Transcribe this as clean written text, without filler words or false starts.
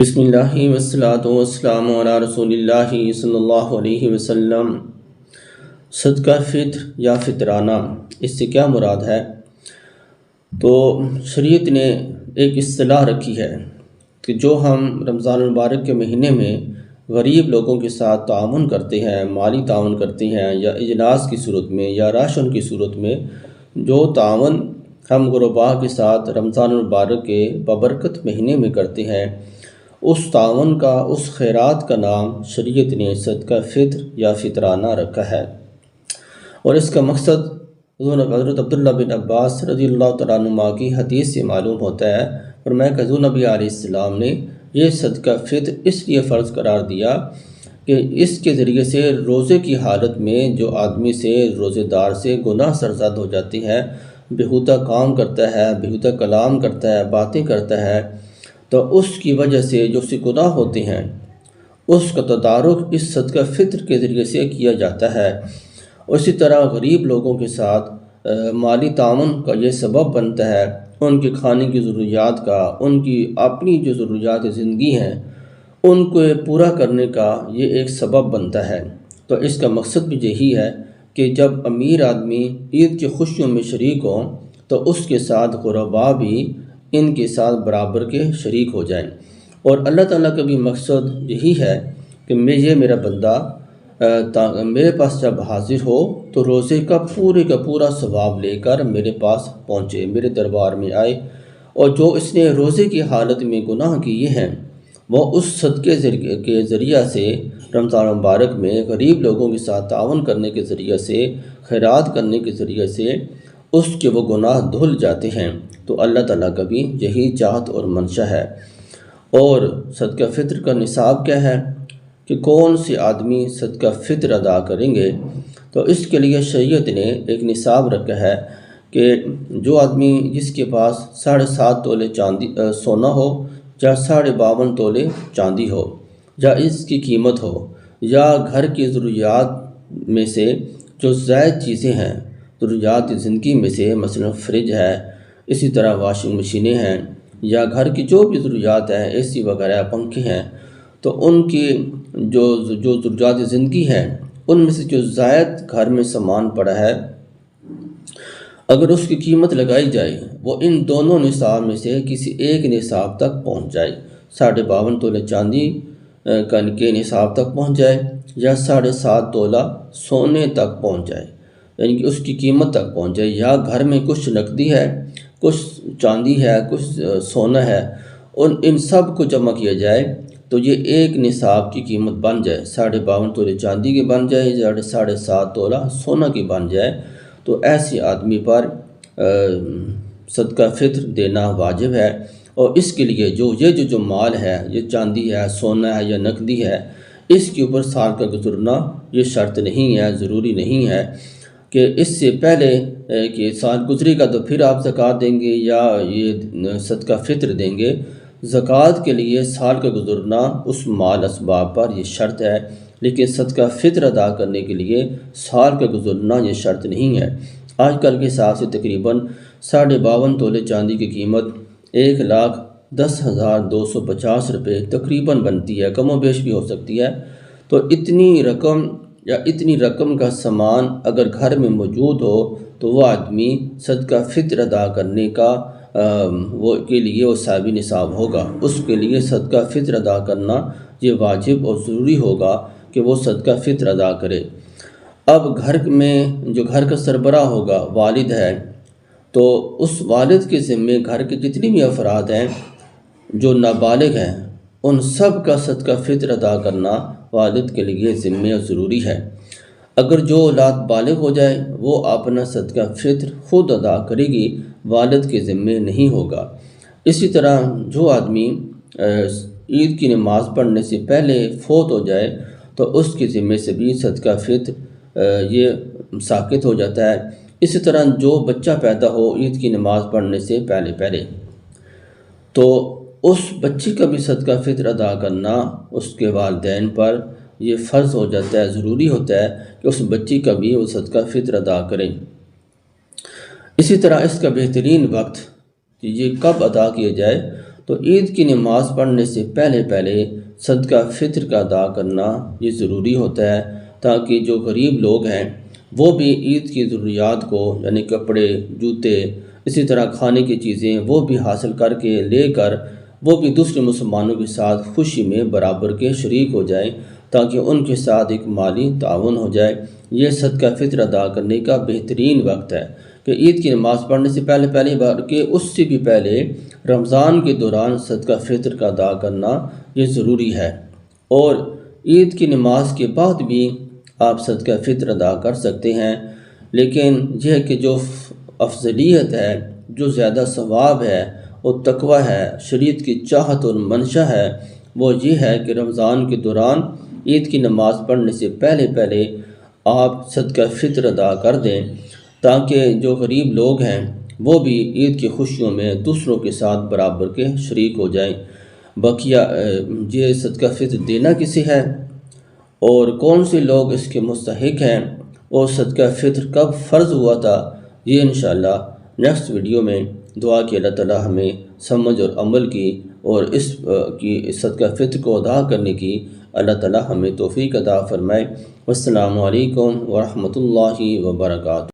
بسم اللہ والصلاۃ والسلام علی رسول اللہ صلی اللہ علیہ وسلم۔ صدقہ فطر یا فطرانہ، اس سے کیا مراد ہے؟ تو شریعت نے ایک اصطلاح رکھی ہے کہ جو ہم رمضان المبارک کے مہینے میں غریب لوگوں کے ساتھ تعاون کرتے ہیں، مالی تعاون کرتے ہیں یا اجلاس کی صورت میں یا راشن کی صورت میں، جو تعاون ہم غرباء کے ساتھ رمضان المبارک کے بابرکت مہینے میں کرتے ہیں، اس تعاون کا، اس خیرات کا نام شریعت نے صدقہ فطر یا فطرانہ رکھا ہے۔ اور اس کا مقصد حضرت عبداللہ بن عباس رضی اللہ تعالیٰ عنہما کی حدیث سے معلوم ہوتا ہے، اور میں کہ حضور نبی علیہ السلام نے یہ صدقہ فطر اس لیے فرض قرار دیا کہ اس کے ذریعے سے روزے کی حالت میں جو آدمی سے، روزے دار سے گناہ سرزد ہو جاتی ہے، بیہودہ کام کرتا ہے، بیہودہ کلام کرتا ہے، باتیں کرتا ہے، تو اس کی وجہ سے جو سے گناہ ہوتے ہیں اس کا تدارک اس صدقہ فطر کے ذریعے سے کیا جاتا ہے۔ اسی طرح غریب لوگوں کے ساتھ مالی تعاون کا یہ سبب بنتا ہے، ان کی کھانے کی ضروریات کا، ان کی اپنی جو ضروریات زندگی ہیں ان کو پورا کرنے کا یہ ایک سبب بنتا ہے۔ تو اس کا مقصد بھی یہی ہے کہ جب امیر آدمی عید کی خوشیوں میں شریک ہوں تو اس کے ساتھ غرباء بھی ان کے ساتھ برابر کے شریک ہو جائیں۔ اور اللہ تعالیٰ کا بھی مقصد یہی ہے کہ میرا بندہ میرے پاس جب حاضر ہو تو روزے کا پورا ثواب لے کر میرے پاس پہنچے، میرے دربار میں آئے، اور جو اس نے روزے کی حالت میں گناہ کیے ہیں وہ اس صدقے کے ذریعہ سے، رمضان مبارک میں غریب لوگوں کے ساتھ تعاون کرنے کے ذریعے سے، خیرات کرنے کے ذریعے سے اس کے وہ گناہ دھل جاتے ہیں۔ تو اللہ تعالیٰ کا بھی یہی چاہت اور منشا ہے۔ اور صدقہ فطر کا نصاب کیا ہے کہ کون سے آدمی صدقہ فطر ادا کریں گے؟ تو اس کے لیے شریعت نے ایک نصاب رکھا ہے کہ جو آدمی جس کے پاس 7.5 تولے سونا ہو، یا 52.5 تولے چاندی ہو، یا اس کی قیمت ہو، یا گھر کی ضروریات میں سے جو زائد چیزیں ہیں، ضروریات زندگی میں سے، مثلا فریج ہے، اسی طرح واشنگ مشینیں ہیں، یا گھر کی جو بھی ضروریات ہیں، اے سی وغیرہ، پنکھے ہیں، تو ان کی جو ضروریات زندگی ہیں ان میں سے جو زائد گھر میں سامان پڑا ہے، اگر اس کی قیمت لگائی جائے وہ ان دونوں نصاب میں سے کسی ایک نصاب تک پہنچ جائے، 52.5 تولے چاندی کے نصاب تک پہنچ جائے، یا 7.5 تولہ سونے تک پہنچ جائے، یعنی کہ اس کی قیمت تک پہنچ جائے، یا گھر میں کچھ نقدی ہے، کچھ چاندی ہے، کچھ سونا ہے، ان سب کو جمع کیا جائے تو یہ ایک نصاب کی قیمت بن جائے، 52.5 تولے چاندی کی بن جائے، یا 7.5 تولہ سونا کی بن جائے، تو ایسے آدمی پر صدقہ فطر دینا واجب ہے۔ اور اس کے لیے جو مال ہے، یہ چاندی ہے، سونا ہے یا نقدی ہے، اس کے اوپر سال کا گزرنا یہ شرط نہیں ہے، ضروری نہیں ہے کہ اس سے پہلے کہ سال گزرے گا تو پھر آپ زکوٰۃ دیں گے یا یہ صدقہ فطر دیں گے۔ زکوٰۃ کے لیے سال کا گزرنا اس مال اسباب پر یہ شرط ہے، لیکن صدقہ فطر ادا کرنے کے لیے سال کا گزرنا یہ شرط نہیں ہے۔ آج کل کے حساب سے تقریباً 52.5 تولے چاندی کی قیمت 1,10,250 روپے تقریباً بنتی ہے، کم و بیش بھی ہو سکتی ہے۔ تو اتنی رقم کا سامان اگر گھر میں موجود ہو تو وہ آدمی صدقہ فطر ادا کرنے کا کے لیے وہ صاحب نصاب ہوگا، اس کے لیے صدقہ فطر ادا کرنا یہ واجب اور ضروری ہوگا کہ وہ صدقہ فطر ادا کرے۔ اب گھر میں جو گھر کا سربراہ ہوگا، والد ہے، تو اس والد کے ذمے گھر کے جتنی بھی افراد ہیں جو نابالغ ہیں ان سب کا صدقہ فطر ادا کرنا والد کے لیے ذمہ اور ضروری ہے۔ اگر جو اولاد بالغ ہو جائے وہ اپنا صدقہ فطر خود ادا کرے گی، والد کے ذمے نہیں ہوگا۔ اسی طرح جو آدمی عید کی نماز پڑھنے سے پہلے فوت ہو جائے تو اس کے ذمے سے بھی صدقہ فطر یہ ساقط ہو جاتا ہے۔ اسی طرح جو بچہ پیدا ہو عید کی نماز پڑھنے سے پہلے تو اس بچے کا بھی صدقہ فطر ادا کرنا اس کے والدین پر یہ فرض ہو جاتا ہے، ضروری ہوتا ہے کہ اس بچی کا بھی وہ صدقہ فطر ادا کریں۔ اسی طرح اس کا بہترین وقت کہ یہ کب ادا کیا جائے تو عید کی نماز پڑھنے سے پہلے صدقہ فطر کا ادا کرنا یہ ضروری ہوتا ہے، تاکہ جو غریب لوگ ہیں وہ بھی عید کی ضروریات کو یعنی کپڑے، جوتے، اسی طرح کھانے کی چیزیں وہ بھی حاصل کر کے لے کر وہ بھی دوسرے مسلمانوں کے ساتھ خوشی میں برابر کے شریک ہو جائیں، تاکہ ان کے ساتھ ایک مالی تعاون ہو جائے۔ یہ صدقہ فطر ادا کرنے کا بہترین وقت ہے کہ عید کی نماز پڑھنے سے پہلے بلکہ اس سے بھی پہلے رمضان کے دوران صدقہ فطر کا ادا کرنا یہ ضروری ہے، اور عید کی نماز کے بعد بھی آپ صدقہ فطر ادا کر سکتے ہیں، لیکن یہ ہے کہ جو افضلیت ہے، جو زیادہ ثواب ہے، وہ تقوی ہے، شریعت کی چاہت اور منشا ہے، وہ یہ ہے کہ رمضان کے دوران عید کی نماز پڑھنے سے پہلے آپ صدقہ فطر ادا کر دیں، تاکہ جو غریب لوگ ہیں وہ بھی عید کی خوشیوں میں دوسروں کے ساتھ برابر کے شریک ہو جائیں۔ بقیہ یہ صدقہ فطر دینا کسے ہے اور کون سے لوگ اس کے مستحق ہیں، اور صدقہ فطر کب فرض ہوا تھا، یہ انشاءاللہ نیکسٹ ویڈیو میں دعا کہ اللہ تعالی ہمیں سمجھ اور عمل کی اور اس کی صدقہ فطر کو ادا کرنے کی اللہ تعالی ہمیں توفیق عطا فرمائے۔ والسلام علیکم ورحمۃ اللہ وبرکاتہ۔